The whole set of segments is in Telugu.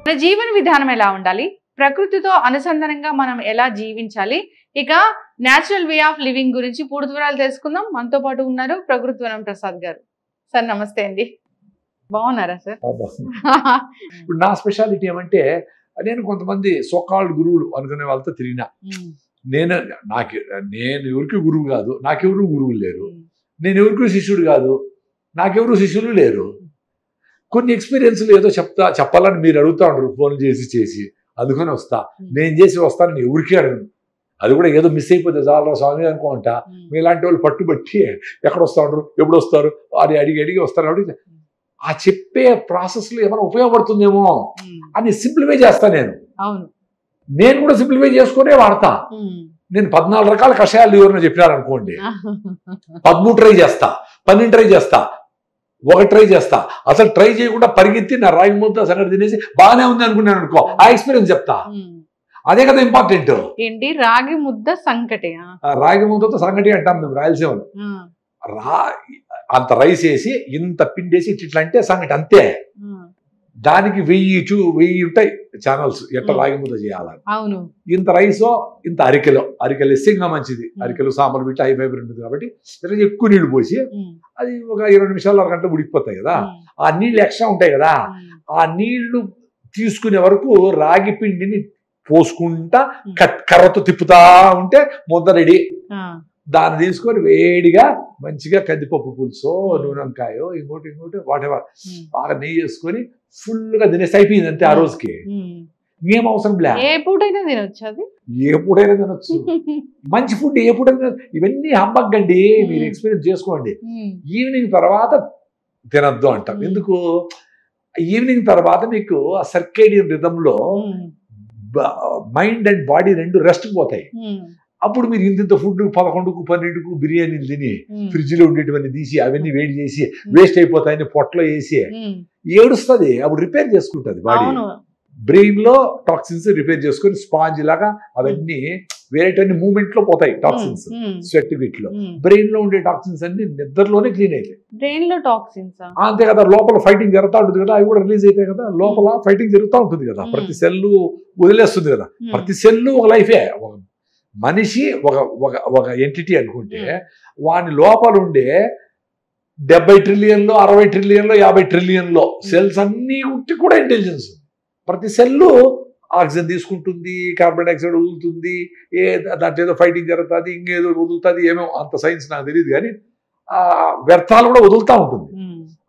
మన జీవన విధానం ఎలా ఉండాలి, ప్రకృతితో అనుసంధానంగా మనం ఎలా జీవించాలి, ఇక న్యాచురల్ వే ఆఫ్ లివింగ్ గురించి పూర్తి వివరాలు తెలుసుకుందాం. మనతో పాటు ఉన్నారు ప్రకృతి వనం ప్రసాద్ గారు. సార్ నమస్తే అండి, బాగున్నారా సార్? ఇప్పుడు నా స్పెషాలిటీ ఏమంటే, నేను కొంతమంది సోకాల్డ్ గురువులు అనుకునే వాళ్ళతో తిరిగినా. నేను ఎవరికి గురువు కాదు, నాకెవరు గురువులు లేరు. నేను ఎవరికి శిష్యుడు కాదు, నాకెవరు శిష్యులు లేరు. కొన్ని ఎక్స్పీరియన్స్లు ఏదో చెప్పాలని మీరు అడుగుతా ఉంటారు ఫోన్ చేసి అందుకని వస్తా. నేను చేసి వస్తాను, నేను ఎవరికి అడగను. అది కూడా ఏదో మిస్ అయిపోతే చాలా స్వామి అనుకుంటా. మీలాంటి వాళ్ళు పట్టుబట్టి ఎక్కడ వస్తా ఉంటారు, ఎప్పుడు వస్తారు అని అడిగి వస్తారు. అడిగి ఆ చెప్పే ప్రాసెస్లో ఏమైనా ఉపయోగపడుతుందేమో అని సింప్లిఫై చేస్తా. నేను కూడా సింప్లిఫై చేసుకునే వాడతా. నేను 14 రకాల కషాయాలు ఎవరైనా చెప్పినారనుకోండి, 13 ట్రై చేస్తా, 12 ట్రై చేస్తా, 1 ట్రై చేస్తా. అసలు ట్రై చేయకుండా పరిగెత్తి నా రాగి ముద్ద సంగతి తినేసి బాగానే ఉంది అనుకున్నాను అనుకో, ఆ ఎక్స్పీరియన్స్ చెప్తా. అదే కదా ఇంపార్టెంట్. ఏంటి రాగి ముద్ద సంకటి? రాగి ముద్దతో సంగటి అంటాం మేము రాయలసీమలో. అంత రైస్ వేసి ఇంత పిండేసి ఇట్లా అంటే సంగటి అంతే. దానికి 1000 ఉంటాయి ఛానల్స్ ఎట్లా రాగి ముద్ద చేయాలని. అవును, ఇంత రైసో ఇంత అరికెలో వేస్తే ఇంకా మంచిది. అరికెలు సాంబార్ బిట్టి హై ఫైబర్ ఉంటుంది కాబట్టి ఎక్కువ నీళ్లు పోసి అది ఒక 20 నిమిషాలు 1 గంట ఉడికిపోతాయి కదా. ఆ నీళ్ళు ఎక్స్ట్రా ఉంటాయి కదా, ఆ నీళ్లు తీసుకునే వరకు రాగి పిండిని పోసుకుంటా కర్రతో తిప్పుతా ఉంటే ముద్ద రెడీ. దాన్ని తీసుకొని వేడిగా మంచిగా కందిపప్పు పులుసో నూనెంకాయో ఇంకోటి వాటెవర్ బాగా నెయ్యి వేసుకొని ఫుల్గా తినేసి అయిపోయింది అంతే. ఆ రోజుకి ఏం అవసరం లే, ఏ పూటైనా తినొచ్చు. అది ఏ పూటైనా తినొచ్చు. మంచి ఫుడ్ ఏ పూటైనా. ఇవన్నీ హంబగ్గండి, మీరు ఎక్స్పీరియన్స్ చేసుకోండి. ఈవినింగ్ తర్వాత తినద్దు అంటాం. ఎందుకు? ఈవినింగ్ తర్వాత మీకు ఆ సర్కేడియన్ రిథంలో మైండ్ అండ్ బాడీ రెండు రెస్ట్ పోతాయి. అప్పుడు మీరు ఇంత ఫుడ్ 11కు 12కు బిర్యానీలు తిని ఫ్రిడ్జ్ లో ఉండేటివన్నీ తీసి అవన్నీ వేడి చేసి వేస్ట్ అయిపోతాయని పొట్టలో వేసి ఏడుస్తుంది. అప్పుడు రిపేర్ చేసుకుంటుంది బాడీ. బ్రెయిన్ లో టాక్సిన్స్ రిపేర్ చేసుకుని స్పాంజ్ లాగా అవన్నీ వేరేటన్ని మూవ్మెంట్ లో పోతాయి. టాక్సిన్స్ స్వెట్ వీటిలో బ్రెయిన్ లో ఉండే టాక్సిన్స్ అన్ని నిద్రలోనే క్లీన్ అవుతాయి. బ్రెయిన్ లో టాక్సిన్స్ అంతే కదా. లోపల ఫైటింగ్ జరుగుతూ ఉంటుంది కదా, అవి కూడా రిలీజ్ అవుతాయి కదా. లోపల ఫైటింగ్ జరుగుతూ ఉంటుంది కదా, ప్రతి సెల్లు వదిలేస్తుంది కదా. ప్రతి సెల్లు ఒక లైఫే. మనిషి ఒక ఎంటిటీ అనుకుంటే వాని లోపల ఉండే 70 ట్రిలియన్లో 60 ట్రిలియన్లో 50 ట్రిలియన్లో సెల్స్ అన్నీ ఉంటే కూడా ఇంటెలిజెన్స్. ప్రతి సెల్లు ఆక్సిజన్ తీసుకుంటుంది, కార్బన్ డైఆక్సైడ్ వదులుతుంది, దాంట్లో ఏదో ఫైటింగ్ జరుగుతుంది, ఇంకేదో వదులుతుంది. ఏమో అంత సైన్స్ నాకు తెలియదు, కానీ వ్యర్థాలు కూడా వదులుతూ ఉంటుంది.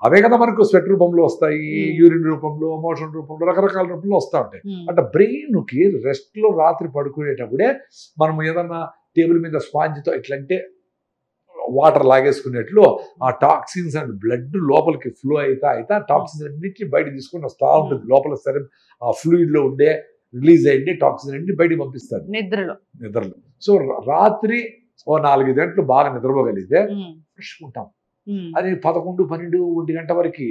అవే కదా మనకు స్వెట్ రూపంలో వస్తాయి, యూరిన్ రూపంలో, మోషన్ రూపంలో, రకరకాల రూపంలో వస్తూ ఉంటాయి. అంటే బ్రెయిన్కి రెస్ట్లో రాత్రి పడుకునేటప్పుడే మనం ఏదన్నా టేబుల్ మీద స్పాంజ్తో ఇట్లంటే వాటర్ లాగేసుకునేట్లు ఆ టాక్సిన్స్ అండ్ బ్లడ్ లోపలికి ఫ్లో అయితే ఆ టాక్సిన్స్ అన్నింటినీ బయట తీసుకొని వస్తూ ఉంటుంది. లోపల సరే ఆ ఫ్లూయిడ్లో ఉండే రిలీజ్ అయ్యింది టాక్సిన్ అన్ని బయటకు పంపిస్తారు నిద్రలో. సో రాత్రి 4-5 గంటలు బాగా నిద్రపోగలిగితే ఫ్రెష్ ఉంటాం. అది 11, 12, 1 గంట వరకు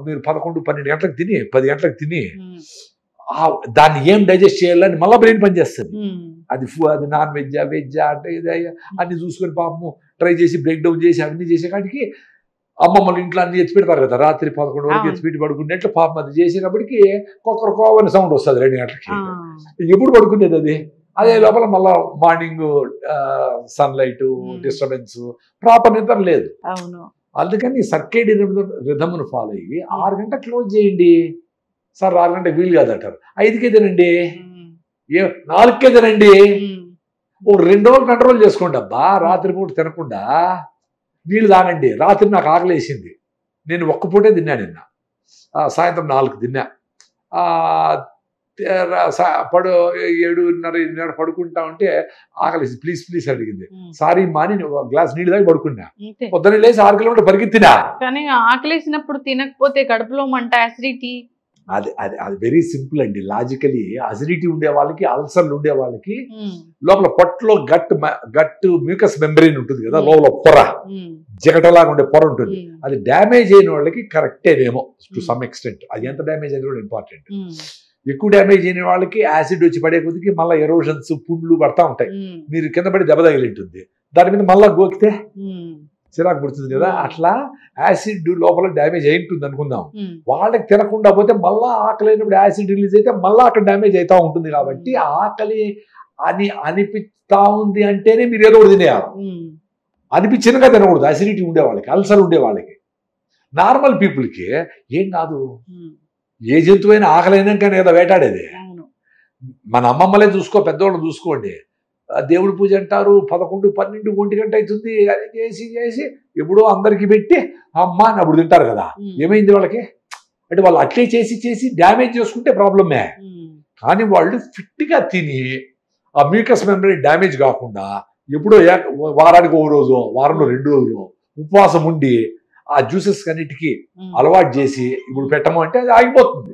మీరు 11, 12 గంటలకు తిని 10 గంటలకు తిని దాన్ని ఏం డైజెస్ట్ చేయాలని మళ్ళీ బ్రెయిన్ పనిచేస్తుంది. అది నాన్ వెజ్జా వెజ్జా అంటే ఇది అన్ని చూసుకొని పాపము ట్రై చేసి బ్రేక్ డౌన్ చేసి అవన్నీ చేసే కాడికి అమ్మమ్మలు ఇంట్లో అన్ని ఎత్తి పెడతారు కదా, రాత్రి 11 వరకు ఎత్తి పెట్టి పడుకునేట్లు పాపం అది చేసేటప్పటికి కోవని సౌండ్ వస్తుంది 2 గంటలకి. ఎప్పుడు పడుకునేది అది? అదే లోపల మళ్ళా మార్నింగ్ సన్లైట్ డిస్టర్బెన్స్, ప్రాపర్ నిద్ర లేదు. అందుకని సర్కేడియన్ రిథమ్ను ఫాలో అయ్యి 6 గంటలకు క్లోజ్ చేయండి. సార్ 6 గంటలకు వీలు కాదంటారు, 5కే తినండి, 4కే తినండి. ఒక 2 రోజులు కంట్రోల్ చేసుకోండి. అబ్బా రాత్రిపూట తినకుండా నీళ్ళు తాగండి. రాత్రి నాకు ఆకలి వేసింది, నేను ఒక్క పూటే తిన్నా. నిన్న సాయంత్రం 4కు తిన్నా. 7:30 పడుకుంటా ఉంటే ఆకలేసి ప్లీజ్ అడిగింది. సారీ మాని గ్లాస్ నీళ్ళు తాగి పడుకున్నా. పొద్దున్న లేసి 6 కిలోమీటర్ పరిగెత్తినా. కానీ ఆకలేసినప్పుడు తినకపోతే కడుపులో మంట, అసిడిటీ. అది వెరీ సింపుల్ అండి. లాజికలీ అసిడిటీ ఉండే వాళ్ళకి, అల్సర్లు ఉండే వాళ్ళకి లోపల పొట్టలో గట్ మ్యూకస్ మెంబ్రెయిన్ ఉంటుంది కదా, లోపల పొర జగటలాగా ఉండే పొర ఉంటుంది. అది డ్యామేజ్ అయిన వాళ్ళకి కరెక్టేనేమో టు సమ్ ఎక్స్టెంట్. అది ఎంత డ్యామేజ్ అనేది కూడా ఇంపార్టెంట్. ఎక్కువ డ్యామేజ్ అయిన వాళ్ళకి యాసిడ్ వచ్చి పడే కొద్దికి మళ్ళీ ఎరోషన్స్, పుండ్లు పడతా ఉంటాయి. మీరు కింద పడి దెబ్బ తగిలి ఉంటుంది, దాని మీద మళ్ళా గోకితే చిరాకు పుడుతుంది కదా, అట్లా యాసిడ్ లోపల డ్యామేజ్ అయి ఉంటుంది అనుకుందాం. వాళ్ళకి తినకుండా పోతే మళ్ళా ఆకలి అయినప్పుడు యాసిడ్ రిలీజ్ అయితే మళ్ళీ అక్కడ డ్యామేజ్ అవుతా ఉంటుంది. కాబట్టి ఆకలి అని అనిపిస్తా ఉంది అంటేనే మీరు ఏదో ఒకటి తినేయాలి. అనిపించినగా తినకూడదు. అసిడిటీ ఉండే వాళ్ళకి, అల్సర్ ఉండే వాళ్ళకి. నార్మల్ పీపుల్కి ఏం కాదు. ఏ జంతువైనా ఆకలి అయినాకనే కదా వేటాడేది. మన అమ్మమ్మలే చూసుకో, పెద్దవాళ్ళు చూసుకోండి. దేవుడి పూజ అంటారు, 11, 12, 1 గంట అవుతుంది. అది చేసి చేసి ఎప్పుడో అందరికి పెట్టి అమ్మ అని అప్పుడు తింటారు కదా. ఏమైంది వాళ్ళకి అంటే వాళ్ళు అట్లే చేసి చేసి డ్యామేజ్ చేసుకుంటే ప్రాబ్లమే. కానీ వాళ్ళు ఫిట్గా తిని ఆ మ్యూకస్ మెమరీ డ్యామేజ్ కాకుండా ఎప్పుడో వారానికి 1 రోజు, వారంలో 2 రోజులు ఉపవాసం ఉండి ఆ జ్యూసెస్ అన్నిటికీ అలవాటు చేసి ఇప్పుడు పెట్టము అంటే అది ఆగిపోతుంది.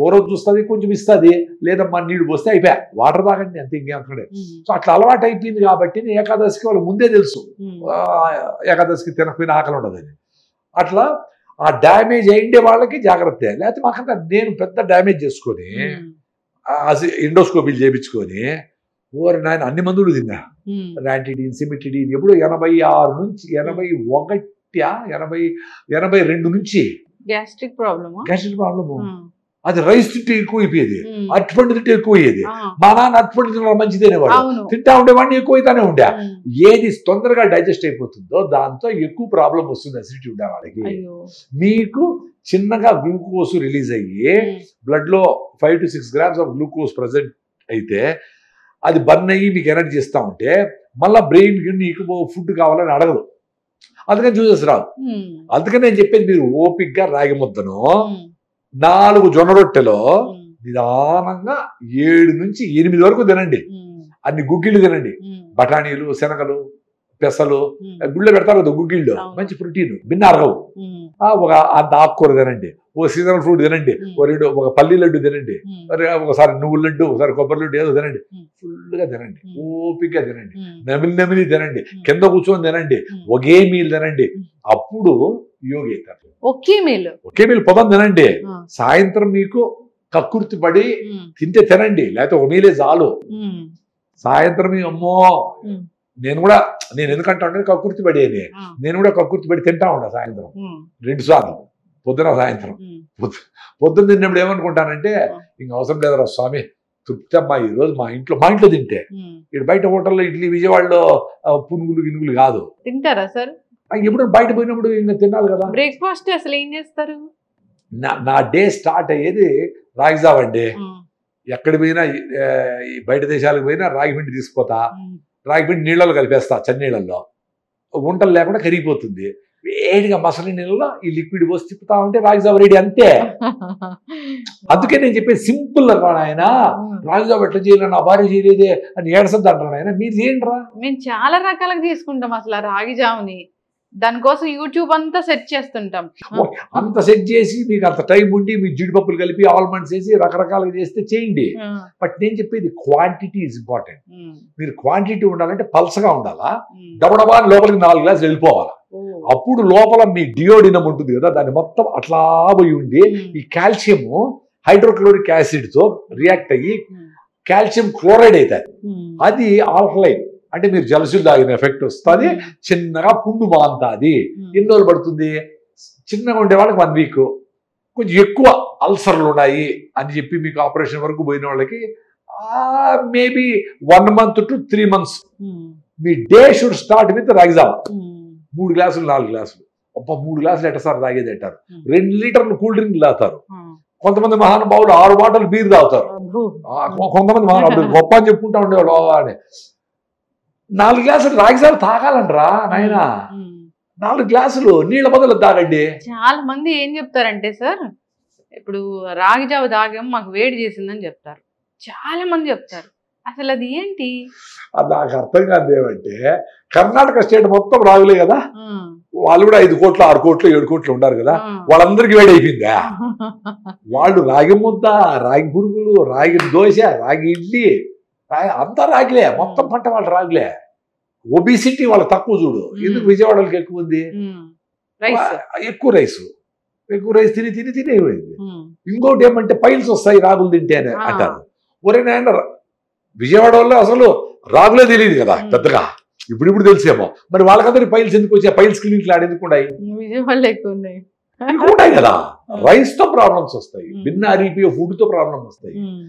ఓ రోజు చూస్తుంది, కొంచెం ఇస్తుంది, లేదా మన నీళ్ళు పోస్తే అయిపోయా, వాటర్ తాగండి అంతే, ఇంకేమక్కడే. సో అట్లా అలవాటు అయిపోయింది కాబట్టి ఏకాదశికి వాళ్ళు ముందే తెలుసు ఏకాదశికి తినకపోయిన ఆకలి ఉండదని. అట్లా ఆ డ్యామేజ్ అయిండే వాళ్ళకి జాగ్రత్త. లేకపోతే మాకంతా నేను పెద్ద డ్యామేజ్ చేసుకొని ఎండోస్కోపీలు చేయించుకొని ఓరి నాయన అన్ని మందులు తిన్నా. ర్యాంటిడిన్, సిమిటిడిన్ ఎప్పుడు 86 నుంచి 81, 82 నుంచి గ్యాస్ట్రిక్ ప్రాబ్లము. అది రైస్ తింటే ఎక్కువ అయిపోయేది, అరటిపండు తింటే ఎక్కువ అయ్యేది. మా నాన్న అరటిపండు తినడం మంచిది అనేవాడు, తింటా ఉండేవాడిని, ఎక్కువ అవుతానే ఉండే. ఏది తొందరగా డైజెస్ట్ అయిపోతుందో దాంతో ఎక్కువ ప్రాబ్లం వస్తుంది అసిడిటీ ఉండే వాళ్ళకి. మీకు చిన్నగా గ్లూకోజ్ రిలీజ్ అయ్యి బ్లడ్ లో 5 to 6 grams of glucose present అయితే అది బర్న్ అయ్యి మీకు ఎనర్జీ ఇస్తా ఉంటే మళ్ళీ బ్రెయిన్ నీకు ఫుడ్ కావాలని అడగదు. అందుకని జ్యూసెస్ రావు. అందుకని నేను చెప్పేది మీరు ఓపిక్గా రాగి ముద్దను 4 జొన్న రొట్టెలో నిదానంగా 7 నుంచి 8 వరకు తినండి. అన్ని గుగ్గిళ్ళు తినండి, బఠానీలు, శనగలు, పెసలు, గుళ్ళో పెడతారు కదా గుగ్గిళ్ళు, మంచి ప్రోటీన్, భిన్న అరగవు. ఒక అంత ఆకుకూర తినండి, ఓ సీజనల్ ఫ్రూట్ తినండి, ఒక పల్లి లడ్డు తినండి, ఒకసారి నువ్వుల లడ్డు, ఒకసారి కొబ్బరి లడ్డు ఏదో తినండి. ఫుల్గా తినండి, ఓపికగా తినండి, నెమిలి తినండి, కింద కూర్చొని తినండి, ఒకే మీల్ తినండి. అప్పుడు యోగి అవుతారు. ఒకే మీల్ పొద్దున తినండి, సాయంత్రం మీకు కక్కుర్తి పడి తింటే తినండి, లేకపోతే ఒక మీలే చాలు. సాయంత్రం అమ్మో నేను ఎందుకంటే కక్కుర్తి పడేది, నేను కూడా కక్కుర్తి పడి తింటా ఉంటా సాయంత్రం 2 సార్లు, పొద్దున సాయంత్రం. పొద్దున్న తిన్నప్పుడు ఏమనుకుంటానంటే ఇంక అవసరం లేదరా స్వామి, తృప్తి అమ్మా ఈరోజు మా ఇంట్లో తింటే. ఇక్కడ బయట హోటల్లో ఇడ్లీ, విజయవాడలో పునుగులు గినుగులు కాదు. తింటారా సార్? ఎప్పుడు బయట పోయినప్పుడు ఇంకా తినాలి కదా. బ్రేక్ఫాస్ట్ అసలు ఏం చేస్తారు? నా డే స్టార్ట్ అయ్యేది రాగి జావ అండి. ఎక్కడ పోయినా బయట దేశాలకు పోయినా రాగి పిండి తీసుకుపోతా, రాగి పిండి నీళ్ళలో కలిపేస్తా, చన్నీళ్ళల్లో, వంటలు లేకుండా కరిగిపోతుంది. వేడిగా మసలి నీళ్ళలో ఈ లిక్విడ్ పోసి తిప్పుతా ఉంటే రాగి జావ రెడీ, అంతే. అందుకే నేను చెప్పేది సింపుల్ అన్నాడు ఆయన. రాగి జావ ఎట్లా చేయలే, నా భార్య చేయలేదే అని ఏడసద్దు అంటాడు ఆయన. మీరు చేయండి రా. మేము చాలా రకాలుగా తీసుకుంటాం అసలు రాగి జావని. దానికోసం యూట్యూబ్ అంతా సెట్ చేస్తుంటాం. అంత సెట్ చేసి మీకు అంత టైం ఉండి మీ జీడిపప్పులు కలిపి ఆల్మండ్స్ వేసి రకరకాలుగా చేస్తే చేయండి. బట్ నేను చెప్పేది క్వాంటిటీ ఈజ్ ఇంపార్టెంట్. మీరు క్వాంటిటీ ఉండాలంటే పల్సగా ఉండాలా, డబడబా లోపలికి 4 గ్లాసులు వెళ్ళిపోవాలా. అప్పుడు లోపల మీ డియోడినం ఉంటుంది కదా, దాన్ని మొత్తం అట్లా పోయి ఉండి ఈ కాల్షియం హైడ్రోక్లోరిక్ యాసిడ్ తో రియాక్ట్ అయ్యి కాల్షియం క్లోరైడ్ అవుతుంది. అది ఆల్కలైన్ అంటే మీరు జలసులు తాగిన ఎఫెక్ట్ వస్తుంది, చిన్నగా పుండు బాగుంటుంది. ఎన్ని రోజులు పడుతుంది? చిన్నగా ఉండే వాళ్ళకి 1 వీక్, కొంచెం ఎక్కువ అల్సర్లు ఉన్నాయి అని చెప్పి మీకు ఆపరేషన్ వరకు పోయిన వాళ్ళకి maybe 1 month to 3 months. Me day should start with రాగి జావ. 3 గ్లాసులు 4 గ్లాసులు. 3 గ్లాసులు ఎట్టసారి తాగేది అంటారు. 2 లీటర్లు కూల్ డ్రింక్ తాగుతారు. కొంతమంది మహానుభావులు 6 బాటలు బీర్ తాగుతారు. కొంతమంది మహానుభావులు గొప్ప అని చెప్పుకుంటా ఉండేవాళ్ళు. 4 గ్లాసులు రాగి జావ తాగాలంటరా నాయన. 4 గ్లాసులు నీళ్ళ బదులు తాగండి. చాలా మంది ఏం చెప్తారంటే సార్, ఇప్పుడు రాగి జావ తాగాం మాకు వేడి చేసిందని చెప్తారు, చాలా మంది చెప్తారు. అసలు అది ఏంటి? అది నాకు అర్థం కాదు. ఏమంటే కర్ణాటక స్టేట్ మొత్తం రాగులే కదా, వాళ్ళు కూడా 5 కోట్లు 6 కోట్లు 7 కోట్లు ఉన్నారు కదా, వాళ్ళందరికీ వేడి అయిపోయిందా? వాళ్ళు రాగి ముద్ద, రాగి పురుగులు, రాగి దోశ, రాగి ఇడ్లీ, అంతా రాగిలే, మొత్తం పంట వాళ్ళు రాగిలే. ఒబిసిటీ వాళ్ళకి తక్కువ చూడు. ఎందుకు విజయవాడకి ఎక్కువ ఉంది? ఎక్కువ రైస్ తిని తిని తిని అయిపోయింది. ఇంకోటి ఏమంటే పైల్స్ వస్తాయి రాగులు తింటే అని అంటారు. ఒరే నాయన, విజయవాడ వల్ల అసలు రాగులే తెలియదు కదా పెద్దగా. ఇప్పుడు తెలిసేమో. మరి వాళ్ళకందరికి పైల్స్ ఎందుకు వచ్చాయి? పైల్స్ క్లినిక్లు ఆడేందుకు ఉన్నాయి? విజయవాడలో ఎక్కువ ఉన్నాయి. ఉంటాయి కదా. రైస్ తో ప్రాబ్లమ్స్ వస్తాయి, భిన్న అరిపోయే ఫుడ్ తో ప్రాబ్లమ్స్ వస్తాయి.